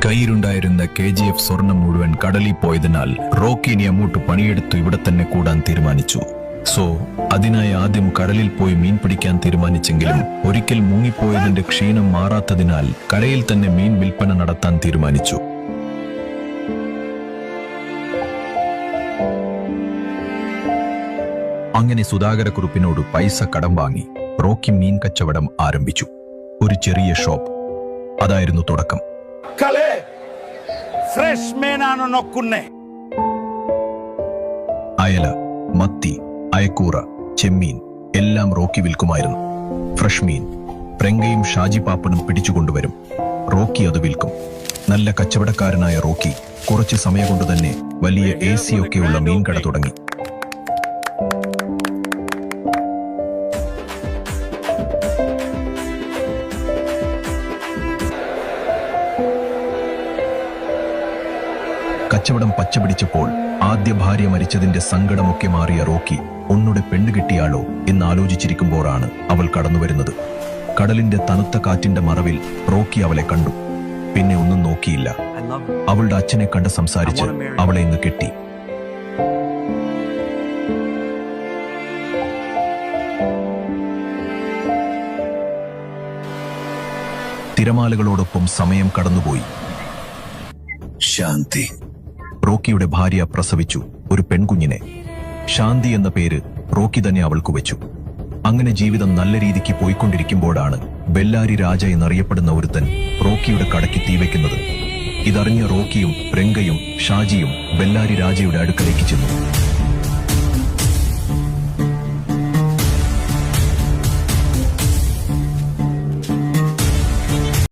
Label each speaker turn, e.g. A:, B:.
A: കയ്യിലുണ്ടായിരുന്ന KGF സ്വർണം മുഴുവൻ കടലിൽ പോയതിനാൽ റോക്കി ഇനി അങ്ങോട്ട് പണിയെടുത്തു ഇവിടെ തന്നെ കൂടാൻ തീരുമാനിച്ചു. അതിനായി ആദ്യം കടലിൽ പോയി മീൻ പിടിക്കാൻ തീരുമാനിച്ചെങ്കിലും ഒരിക്കൽ മുങ്ങിപ്പോയതിന്റെ ക്ഷീണം മാറാത്തതിനാൽ കരയിൽ തന്നെ മീൻ വിൽപ്പന നടത്താൻ തീരുമാനിച്ചു. അങ്ങനെ സുധാകരക്കുറുപ്പിനോട് പൈസ കടം വാങ്ങി റോക്കി മീൻ കച്ചവടം ആരംഭിച്ചു. ഒരു ചെറിയ ഷോപ്പ്, അതായിരുന്നു തുടക്കം. അയല, മത്തി, അയക്കൂറ, ചെമ്മീൻ എല്ലാം റോക്കി വിൽക്കുമായിരുന്നു. ഫ്രഷ് മീൻ പ്രങ്കയും ഷാജി പാപ്പനും പിടിച്ചുകൊണ്ടുവരും. റോക്കി അത് വിൽക്കും. നല്ല കച്ചവടക്കാരനായ റോക്കി കുറച്ച് സമയം കൊണ്ട് തന്നെ വലിയ AC ഒക്കെയുള്ള മീൻകട തുടങ്ങി. കച്ചവടം പച്ചപിടിച്ചപ്പോൾ ആദ്യ ഭാര്യ മരിച്ചതിന്റെ സങ്കടമൊക്കെ മാറിയ റോക്കി ഒന്നുടെ പെണ്ണ് കിട്ടിയാളോ എന്നാലോചിച്ചിരിക്കുമ്പോഴാണ് അവൾ കടന്നുവരുന്നത്. കടലിന്റെ തണുത്ത കാറ്റിന്റെ മറവിൽ റോക്കി അവളെ കണ്ടു. പിന്നെ ഒന്നും നോക്കിയില്ല. അവളുടെ അച്ഛനെ കണ്ട് സംസാരിച്ച് അവളെ ഇന്ന് കെട്ടി. തിരമാലകളോടൊപ്പം സമയം കടന്നുപോയി. ശാന്തി. റോക്കിയുടെ ഭാര്യ പ്രസവിച്ചു ഒരു പെൺകുഞ്ഞിനെ. ശാന്തി എന്ന പേര് റോക്കി തന്നെ അവൾക്ക് വെച്ചു. അങ്ങനെ ജീവിതം നല്ല രീതിക്ക് പോയിക്കൊണ്ടിരിക്കുമ്പോഴാണ് ബെല്ലാരി രാജ എന്നറിയപ്പെടുന്ന ഒരുത്തൻ റോക്കിയുടെ കടയ്ക്ക് തീവയ്ക്കുന്നത്. ഇതറിഞ്ഞ റോക്കിയും രംഗയും ഷാജിയും ബെല്ലാരി രാജയുടെ അടുക്കലേക്ക് ചെന്നു.